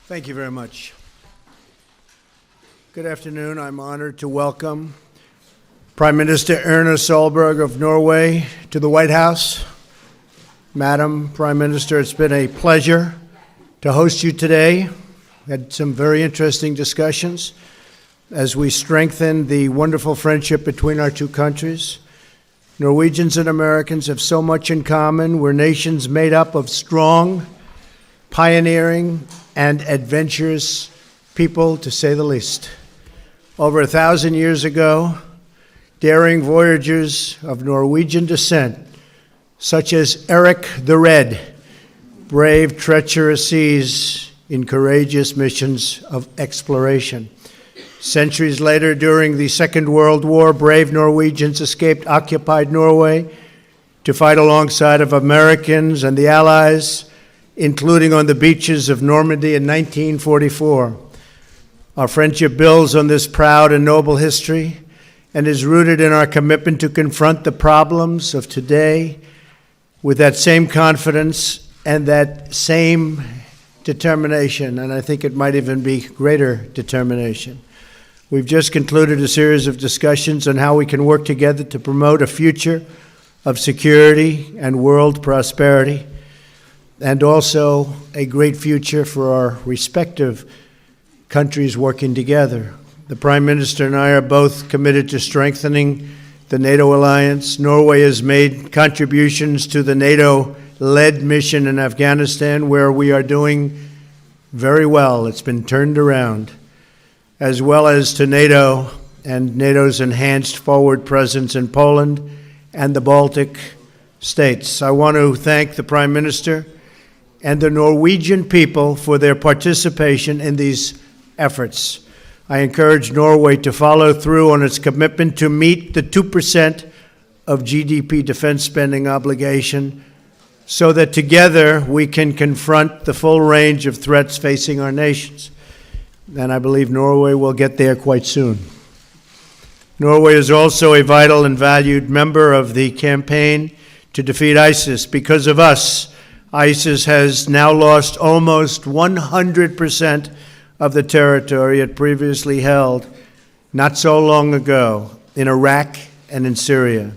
Thank you very much. Good afternoon. I'm honored to welcome Prime Minister Erna Solberg of Norway to the White House. Madam Prime Minister, it's been a pleasure to host you today. We had some very interesting discussions as we strengthen the wonderful friendship between our two countries. Norwegians and Americans have so much in common. We're nations made up of strong, pioneering, and adventurous people, to say the least. Over 1,000 years ago, daring voyagers of Norwegian descent, such as Eric the Red, braved treacherous seas in courageous missions of exploration. Centuries later, during the Second World War, brave Norwegians escaped occupied Norway to fight alongside of Americans and the Allies, including on the beaches of Normandy in 1944. Our friendship builds on this proud and noble history and is rooted in our commitment to confront the problems of today with that same confidence and that same determination, and I think it might even be greater determination. We've just concluded a series of discussions on how we can work together to promote a future of security and world prosperity, and also a great future for our respective countries working together. The Prime Minister and I are both committed to strengthening the NATO alliance. Norway has made contributions to the NATO-led mission in Afghanistan, where we are doing very well. It's been turned around, as well as to NATO and NATO's enhanced forward presence in Poland and the Baltic states. I want to thank the Prime Minister and the Norwegian people for their participation in these efforts. I encourage Norway to follow through on its commitment to meet the 2% of GDP defense spending obligation so that together we can confront the full range of threats facing our nations. And I believe Norway will get there quite soon. Norway is also a vital and valued member of the campaign to defeat ISIS. Because of us, ISIS has now lost almost 100% of the territory it previously held not so long ago in Iraq and in Syria.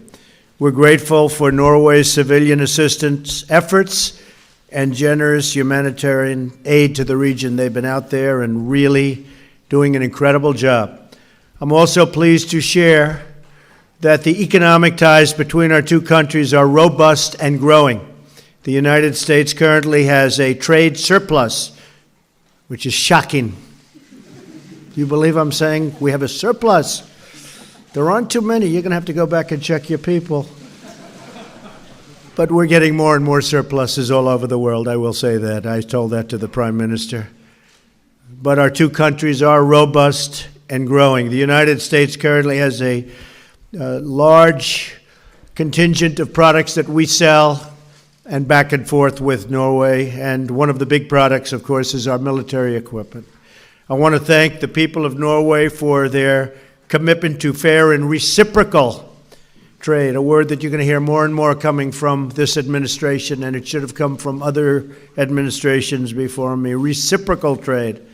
We're grateful for Norway's civilian assistance efforts and generous humanitarian aid to the region. They've been out there and really doing an incredible job. I'm also pleased to share that the economic ties between our two countries are robust and growing. The United States currently has a trade surplus, which is shocking. Do you believe I'm saying we have a surplus? There aren't too many. You're going to have to go back and check your people. But we're getting more and more surpluses all over the world, I will say that. I told that to the Prime Minister. But our two countries are robust and growing. The United States currently has a large contingent of products that we sell and back and forth with Norway. And one of the big products, of course, is our military equipment. I want to thank the people of Norway for their commitment to fair and reciprocal trade, a word that you're going to hear more and more coming from this administration, and it should have come from other administrations before me. Reciprocal trade,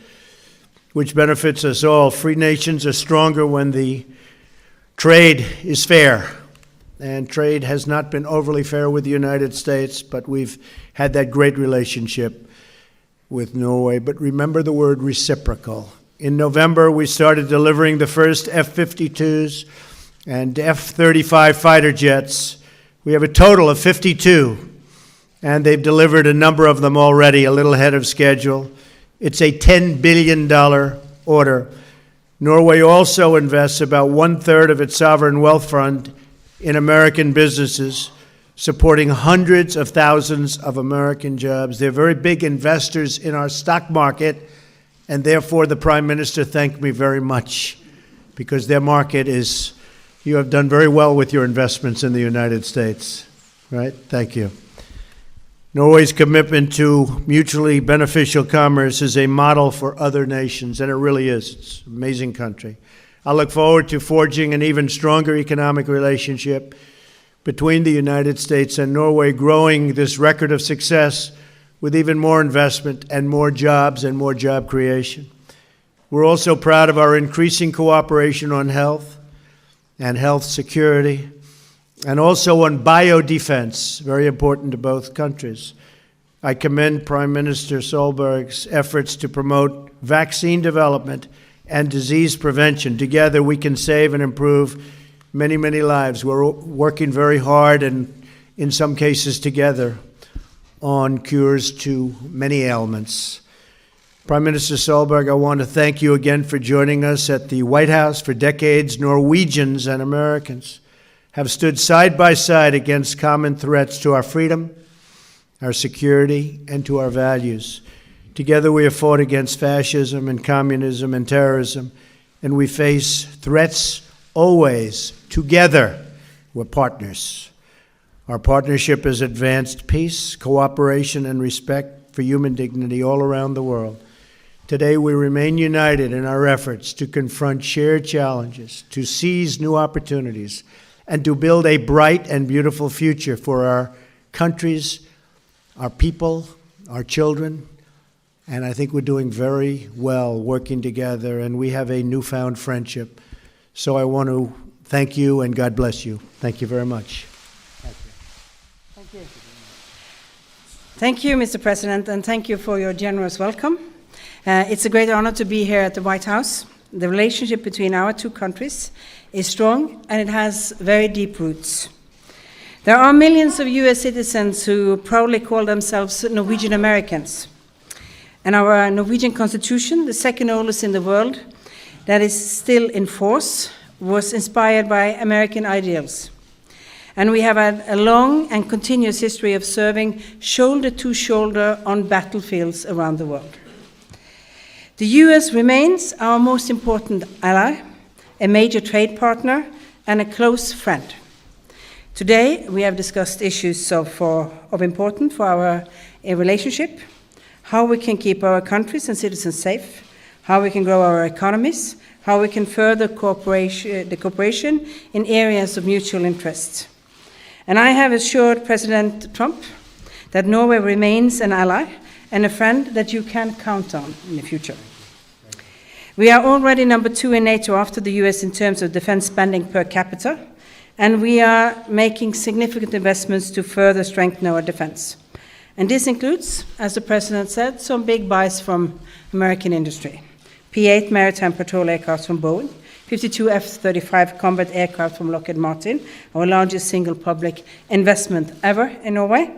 which benefits us all. Free nations are stronger when the trade is fair. And trade has not been overly fair with the United States, but we've had that great relationship with Norway. But remember the word reciprocal. In November, we started delivering the first F-52s and F-35 fighter jets. We have a total of 52, and they've delivered a number of them already, a little ahead of schedule. It's a $10 billion order. Norway also invests about 1/3 of its sovereign wealth fund in American businesses, supporting hundreds of thousands of American jobs. They're very big investors in our stock market, and therefore the Prime Minister thanked me very much, because their market is, you have done very well with your investments in the United States, right? Thank you. Norway's commitment to mutually beneficial commerce is a model for other nations, and it really is. It's an amazing country. I look forward to forging an even stronger economic relationship between the United States and Norway, growing this record of success with even more investment and more jobs and more job creation. We're also proud of our increasing cooperation on health and health security, and also on biodefense, very important to both countries. I commend Prime Minister Solberg's efforts to promote vaccine development and disease prevention. Together we can save and improve many, many lives. We're working very hard, and in some cases together, on cures to many ailments. Prime Minister Solberg, I want to thank you again for joining us at the White House. For decades, Norwegians and Americans have stood side by side against common threats to our freedom, our security, and to our values. Together we have fought against fascism and communism and terrorism, and we face threats always. Together, we're partners. Our partnership has advanced peace, cooperation, and respect for human dignity all around the world. Today, we remain united in our efforts to confront shared challenges, to seize new opportunities, and to build a bright and beautiful future for our countries, our people, our children. And I think we're doing very well working together, and we have a newfound friendship. So I want to thank you, and God bless you. Thank you very much. Thank you. Thank you, Mr. President, and thank you for your generous welcome. It's a great honor to be here at the White House. The relationship between our two countries is strong, and it has very deep roots. There are millions of US citizens who proudly call themselves Norwegian Americans. And our Norwegian Constitution, the second oldest in the world, that is still in force, was inspired by American ideals. And we have had a long and continuous history of serving shoulder to shoulder on battlefields around the world. The US remains our most important ally, a major trade partner, and a close friend. Today, we have discussed issues of importance for our relationship, how we can keep our countries and citizens safe, how we can grow our economies, how we can further the cooperation in areas of mutual interest. And I have assured President Trump that Norway remains an ally and a friend that you can count on in the future. We are already number 2 in NATO after the US in terms of defense spending per capita, and we are making significant investments to further strengthen our defense. And this includes, as the President said, some big buys from American industry. P-8 maritime patrol aircraft from Boeing, 52 F-35 combat aircraft from Lockheed Martin, our largest single public investment ever in Norway.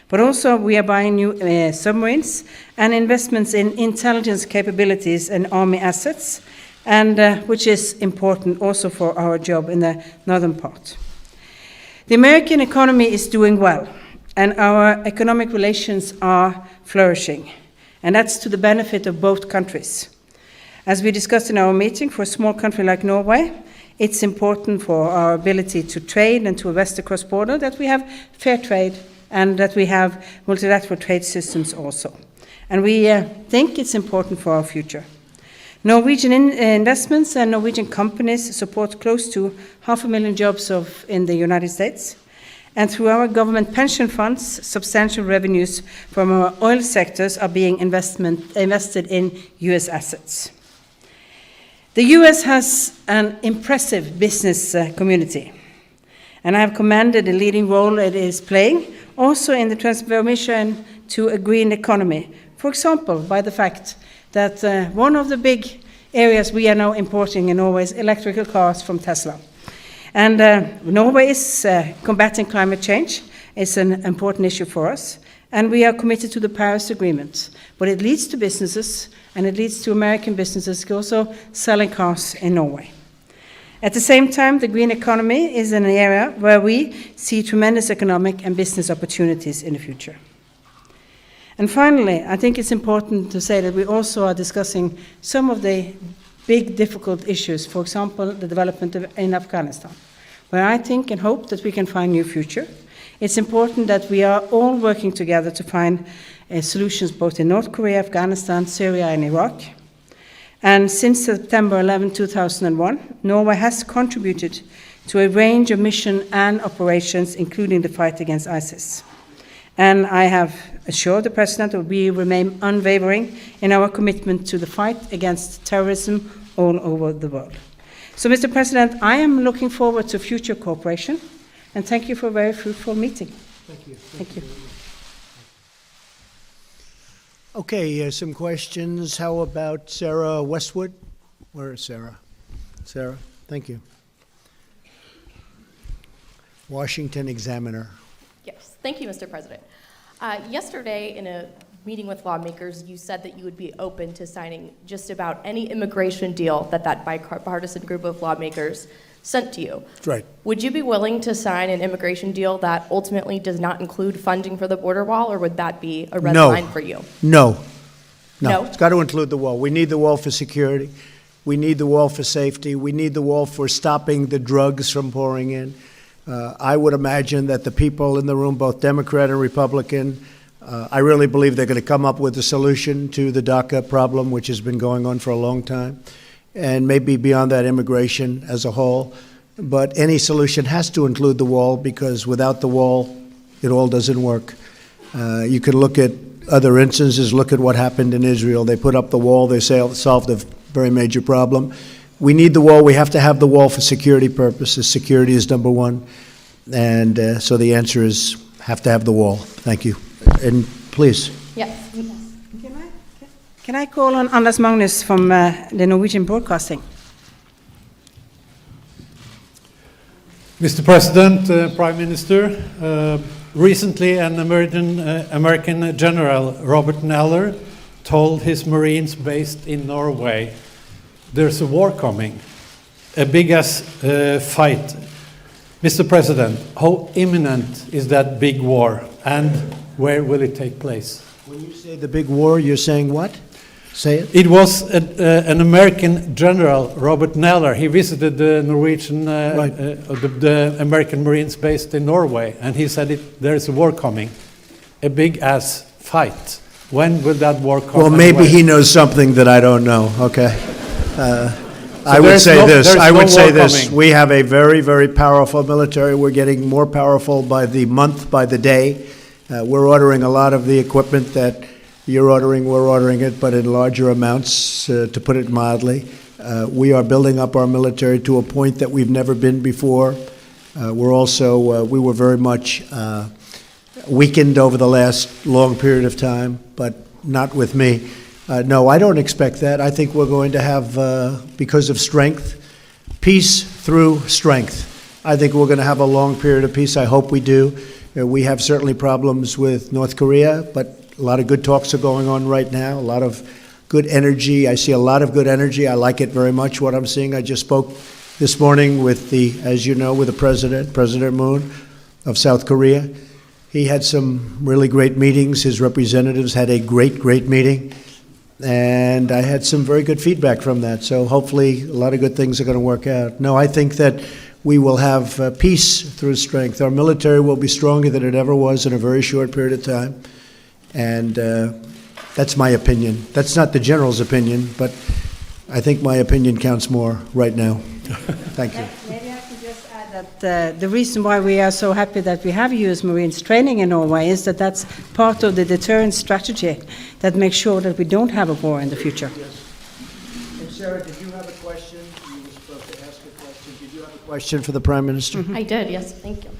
But also we are buying new submarines and investments in intelligence capabilities and army assets, and which is important also for our job in the northern part. The American economy is doing well, and our economic relations are flourishing, and that's to the benefit of both countries. As we discussed in our meeting, for a small country like Norway, it's important for our ability to trade and to invest across border that we have fair trade and that we have multilateral trade systems also. And we think it's important for our future. Norwegian investments and Norwegian companies support close to 500,000 jobs in the United States. And through our government pension funds, substantial revenues from our oil sectors are being invested in US assets. The US has an impressive business community, and I have commended the leading role it is playing, also in the transformation to a green economy. For example, by the fact that one of the big areas we are now importing in Norway is electrical cars from Tesla. And Norway is combating climate change. It's an important issue for us, and we are committed to the Paris Agreement. But it leads to businesses, and it leads to American businesses also selling cars in Norway. At the same time, the green economy is an area where we see tremendous economic and business opportunities in the future. And finally, I think it's important to say that we also are discussing some of the big, difficult issues, for example, the development in Afghanistan, where I think and hope that we can find a new future. It's important that we are all working together to find solutions both in North Korea, Afghanistan, Syria, and Iraq. And since September 11, 2001, Norway has contributed to a range of missions and operations, including the fight against ISIS. And I have assured the President that we remain unwavering in our commitment to the fight against terrorism all over the world. So, Mr. President, I am looking forward to future cooperation, and thank you for a very fruitful meeting. Thank you. Thank you. Okay, some questions. How about Sarah Westwood? Where is Sarah? Sarah, thank you. Washington Examiner. Yes, thank you, Mr. President. Yesterday, in a meeting with lawmakers, you said that you would be open to signing just about any immigration deal that bipartisan group of lawmakers sent to you. That's right. Would you be willing to sign an immigration deal that ultimately does not include funding for the border wall, or would that be a red line for you? No. No? It's got to include the wall. We need the wall for security. We need the wall for safety. We need the wall for stopping the drugs from pouring in. I would imagine that the people in the room, both Democrat and Republican, I really believe they're going to come up with a solution to the DACA problem, which has been going on for a long time, and maybe beyond that, immigration as a whole. But any solution has to include the wall, because without the wall, it all doesn't work. You can look at other instances. Look at what happened in Israel. They put up the wall. They solved a very major problem. We need the wall. We have to have the wall for security purposes. Security is number one. And so the answer is have to have the wall. Thank you. And please. Yes. Can I call on Anders Magnus from the Norwegian Broadcasting? Mr. President, Prime Minister, recently an American General, Robert Neller, told his Marines based in Norway, there's a war coming, a big-ass fight. Mr. President, how imminent is that big war, and where will it take place? When you say the big war, you're saying what? Say it. It was an American general, Robert Neller. He visited the Norwegian, the American Marines based in Norway, and he said there's a war coming, a big-ass fight. When will that war come? Well, maybe he knows something that I don't know. Okay. I would say this. I would say this. We have a very, very powerful military. We're getting more powerful by the month, by the day. We're ordering a lot of the equipment that you're ordering. We're ordering it, but in larger amounts, to put it mildly. We are building up our military to a point that we've never been before. We're also, we were very much weakened over the last long period of time, but not with me. No, I don't expect that. I think we're going to have, because of strength, peace through strength. I think we're going to have a long period of peace. I hope we do. We have certainly problems with North Korea, but a lot of good talks are going on right now, a lot of good energy. I see a lot of good energy. I like it very much, what I'm seeing. I just spoke this morning with as you know, with the President Moon of South Korea. He had some really great meetings. His representatives had a great meeting. And I had some very good feedback from that. So hopefully a lot of good things are going to work out. No, I think that we will have peace through strength. Our military will be stronger than it ever was in a very short period of time. And that's my opinion. That's not the general's opinion, but I think my opinion counts more right now. Thank you. Maybe I can just add that the reason why we are so happy that we have U.S. Marines training in Norway is that that's part of the deterrence strategy that makes sure that we don't have a war in the future. Yes. And Sarah, did you have a question? You were supposed to ask a question. Did you have a question for the Prime Minister? I did, yes, thank you.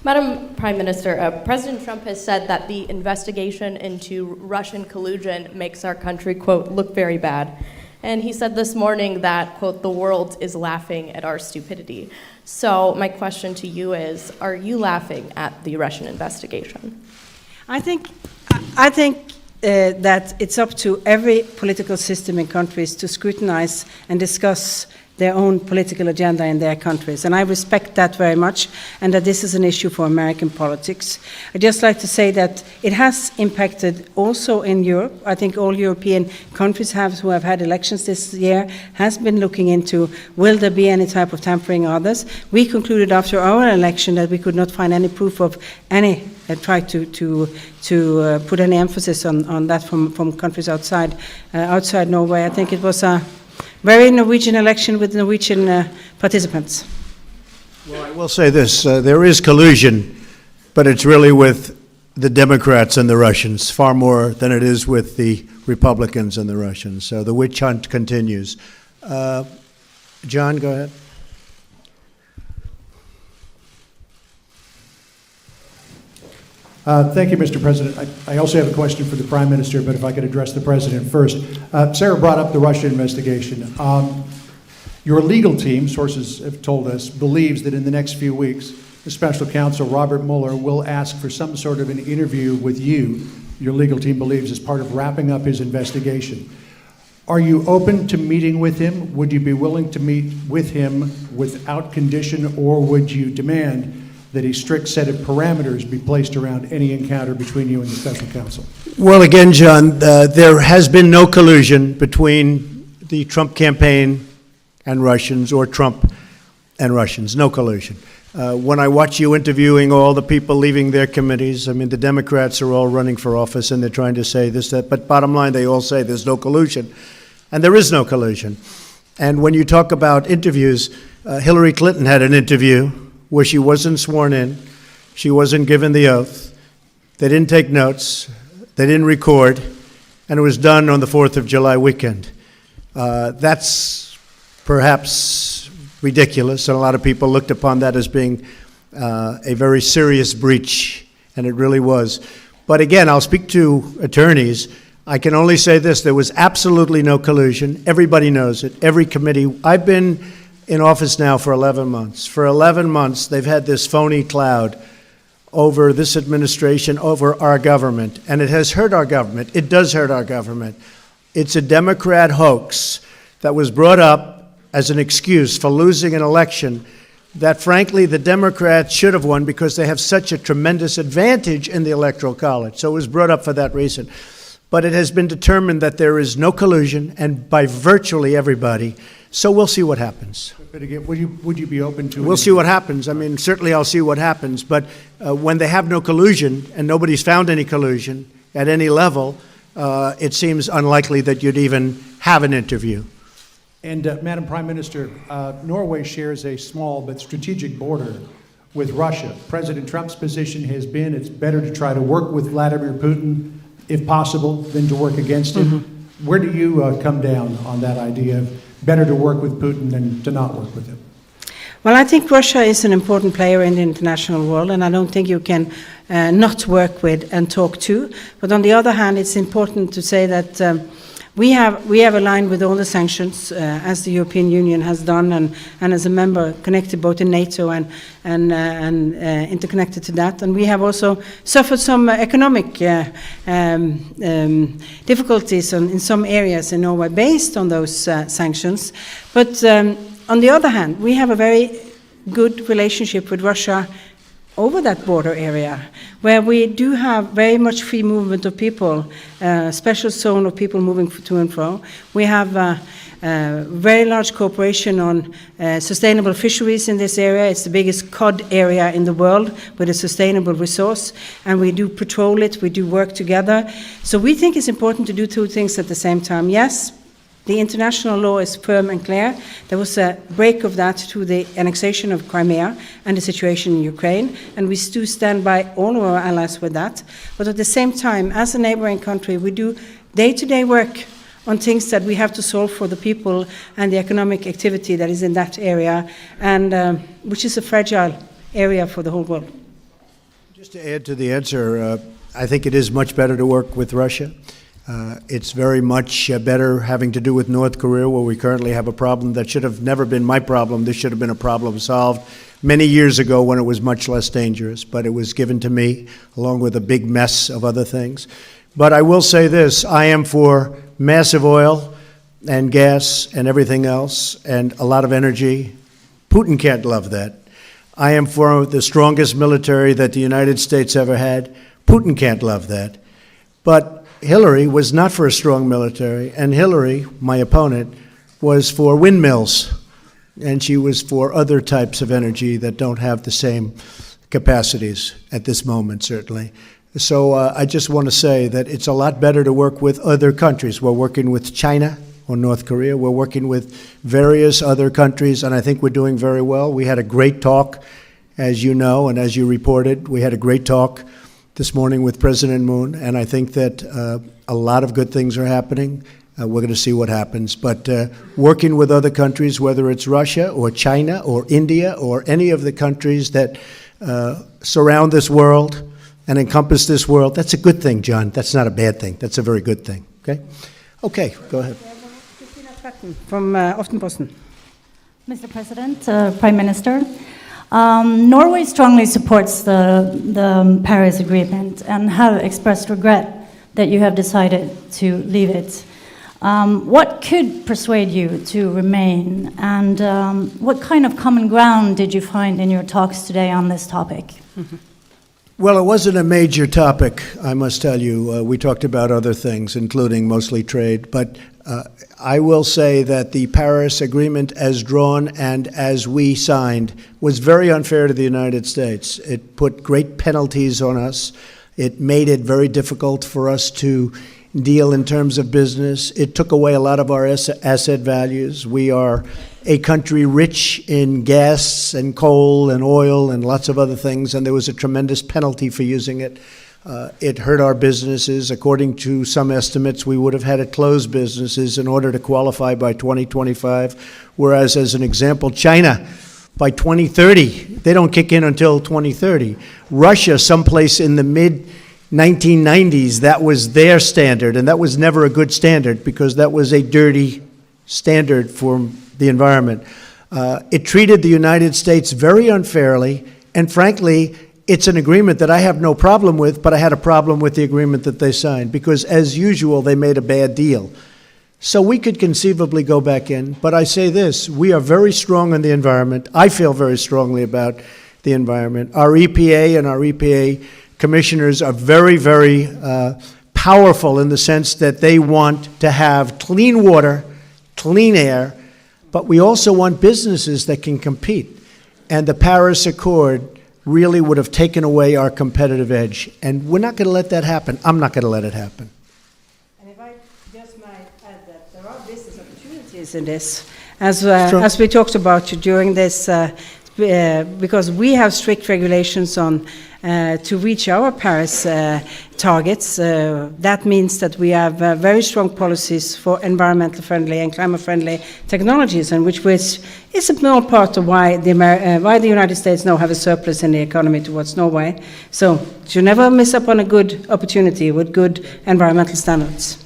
Madam Prime Minister, President Trump has said that the investigation into Russian collusion makes our country, quote, look very bad. And he said this morning that, quote, the world is laughing at our stupidity. So my question to you is, are you laughing at the Russian investigation? I think that it's up to every political system in countries to scrutinize and discuss their own political agenda in their countries. And I respect that very much, and that this is an issue for American politics. I'd just like to say that it has impacted also in Europe. I think all European countries who have had elections this year has been looking into, will there be any type of tampering or others? We concluded after our election that we could not find any proof of any try to put any emphasis on that from countries outside Norway. I think it was a very Norwegian election with Norwegian participants. Well, I will say this, there is collusion, but it's really with the Democrats and the Russians, far more than it is with the Republicans and the Russians. So the witch hunt continues. John, go ahead. Thank you, Mr. President. I also have a question for the Prime Minister, but if I could address the President first. Sarah brought up the Russia investigation. Your legal team, sources have told us, believes that in the next few weeks, the special counsel, Robert Mueller, will ask for some sort of an interview with you, your legal team believes, as part of wrapping up his investigation. Are you open to meeting with him? Would you be willing to meet with him without condition, or would you demand that a strict set of parameters be placed around any encounter between you and the special counsel? Well, again, John, there has been no collusion between the Trump campaign and Russians, or Trump and Russians, no collusion. When I watch you interviewing all the people leaving their committees, I mean, the Democrats are all running for office and they're trying to say this, that, but bottom line, they all say there's no collusion. And there is no collusion. And when you talk about interviews, Hillary Clinton had an interview where she wasn't sworn in, she wasn't given the oath, they didn't take notes, they didn't record, and it was done on the 4th of July weekend. That's perhaps ridiculous, and a lot of people looked upon that as being a very serious breach, and it really was. But again, I'll speak to attorneys. I can only say this: there was absolutely no collusion. Everybody knows it. Every committee. I've been in office now for 11 months. For 11 months, they've had this phony cloud over this administration, over our government, and it has hurt our government. It does hurt our government. It's a Democrat hoax that was brought up as an excuse for losing an election that, frankly, the Democrats should have won because they have such a tremendous advantage in the Electoral College. So it was brought up for that reason. But it has been determined that there is no collusion, and by virtually everybody. So we'll see what happens. But again, would you be open to? We'll see what happens. I mean, certainly I'll see what happens. But when they have no collusion and nobody's found any collusion at any level, it seems unlikely that you'd even have an interview. And Madam Prime Minister, Norway shares a small but strategic border with Russia. President Trump's position has been it's better to try to work with Vladimir Putin, if possible, than to work against him. Mm-hmm. Where do you come down on that idea of better to work with Putin than to not work with him? Well, I think Russia is an important player in the international world, and I don't think you can not work with and talk to. But on the other hand, it's important to say that we have aligned with all the sanctions, as the European Union has done, and as a member connected both in NATO and interconnected to that. And we have also suffered some economic difficulties in some areas in Norway based on those sanctions. But on the other hand, we have a very good relationship with Russia over that border area, where we do have very much free movement of people, special zone of people moving to and fro. We have very large cooperation on sustainable fisheries in this area. It's the biggest cod area in the world with a sustainable resource, and we do patrol it, we do work together. So we think it's important to do two things at the same time. Yes, the international law is firm and clear. There was a break of that to the annexation of Crimea and the situation in Ukraine, and we do stand by all of our allies with that. But at the same time, as a neighboring country, we do day-to-day work on things that we have to solve for the people and the economic activity that is in that area, and which is a fragile area for the whole world. Just to add to the answer, I think it is much better to work with Russia. It's very much better having to do with North Korea, where we currently have a problem that should have never been my problem. This should have been a problem solved many years ago when it was much less dangerous, but it was given to me along with a big mess of other things. But I will say this: I am for massive oil and gas and everything else and a lot of energy. Putin can't love that. I am for the strongest military that the United States ever had. Putin can't love that. But Hillary was not for a strong military, and Hillary, my opponent, was for windmills, and she was for other types of energy that don't have the same capacities at this moment, certainly. So I just want to say that it's a lot better to work with other countries. We're working with China or North Korea. We're working with various other countries, and I think we're doing very well. We had a great talk, as you know, and as you reported. We had a great talk this morning with President Moon, and I think that a lot of good things are happening. We're going to see what happens. But working with other countries, whether it's Russia or China or India or any of the countries that surround this world and encompass this world, that's a good thing, John. That's not a bad thing. That's a very good thing. Okay? Okay, go ahead. From Aftenposten. Mr. President, Prime Minister, Norway strongly supports the Paris Agreement and have expressed regret that you have decided to leave it. What could persuade you to remain, and what kind of common ground did you find in your talks today on this topic? Well, it wasn't a major topic, I must tell you. We talked about other things, including mostly trade, but I will say that the Paris Agreement as drawn and as we signed was very unfair to the United States. It put great penalties on us. It made it very difficult for us to deal in terms of business. It took away a lot of our asset values. We are a country rich in gas and coal and oil and lots of other things, and there was a tremendous penalty for using it. It hurt our businesses. According to some estimates, we would have had to close businesses in order to qualify by 2025, whereas, as an example, China, by 2030, they don't kick in until 2030. Russia, someplace in the mid-1990s, that was their standard, and that was never a good standard because that was a dirty standard for the environment. It treated the United States very unfairly, and frankly, it's an agreement that I have no problem with, but I had a problem with the agreement that they signed because, as usual, they made a bad deal. So we could conceivably go back in, but I say this, we are very strong on the environment. I feel very strongly about the environment. Our EPA and our EPA commissioners are very, very powerful in the sense that they want to have clean water, clean air, but we also want businesses that can compete. And the Paris Accord really would have taken away our competitive edge. And we're not going to let that happen. I'm not going to let it happen. And if I just might add that there are business opportunities in this, as we talked about during this, because we have strict regulations on to reach our Paris targets. That means that we have very strong policies for environmental friendly and climate friendly technologies, and which is a small part of why the United States now have a surplus in the economy towards Norway. So you never miss up on a good opportunity with good environmental standards.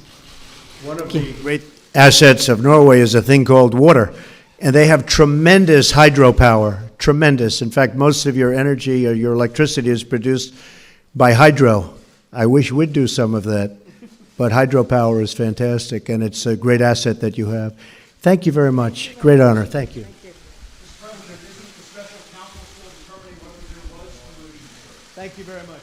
One of the great assets of Norway is a thing called water, and they have tremendous hydropower. Tremendous. In fact, most of your energy or your electricity is produced by hydro. I wish we'd do some of that, but hydropower is fantastic, and it's a great asset that you have. Thank you very much. Great honor. Thank you. Thank you very much.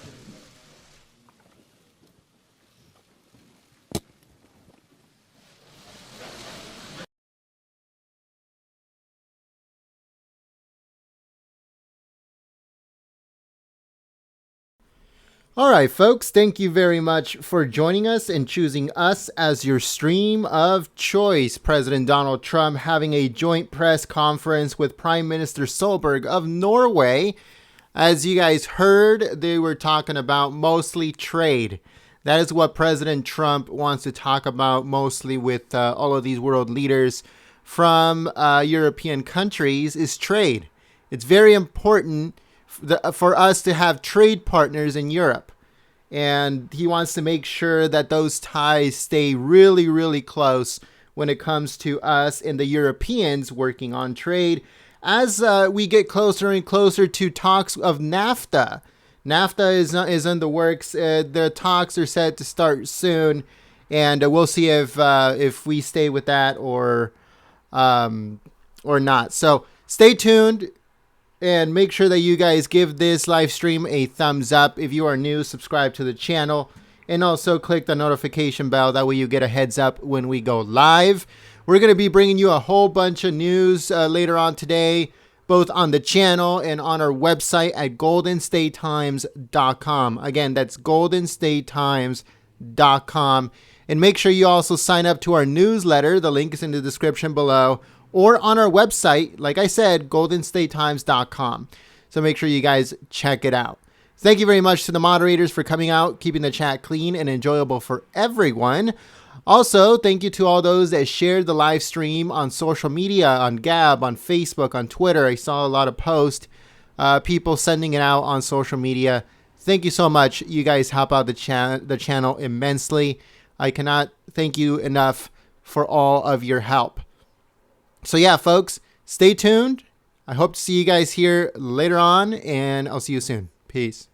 All right, folks, thank you very much for joining us and choosing us as your stream of choice. President Donald Trump having a joint press conference with Prime Minister Solberg of Norway. As you guys heard, they were talking about mostly trade. That is what President Trump wants to talk about mostly with all of these world leaders from European countries is trade. It's very important for us to have trade partners in Europe. And he wants to make sure that those ties stay really, really close when it comes to us and the Europeans working on trade as we get closer and closer to talks of NAFTA. NAFTA is in the works. The talks are set to start soon. And we'll see if we stay with that or not. So stay tuned. And make sure that you guys give this live stream a thumbs up. If you are new, subscribe to the channel. And also click the notification bell. That way you get a heads up when we go live. We're going to be bringing you a whole bunch of news later on today. Both on the channel and on our website at goldenstatetimes.com. Again, that's goldenstatetimes.com. And make sure you also sign up to our newsletter. The link is in the description below. Or on our website, like I said, goldenstatetimes.com. So make sure you guys check it out. Thank you very much to the moderators for coming out, keeping the chat clean and enjoyable for everyone. Also, thank you to all those that shared the live stream on social media, on Gab, on Facebook, on Twitter. I saw a lot of posts, people sending it out on social media. Thank you so much. You guys help out the channel immensely. I cannot thank you enough for all of your help. So yeah, folks, stay tuned. I hope to see you guys here later on, and I'll see you soon. Peace.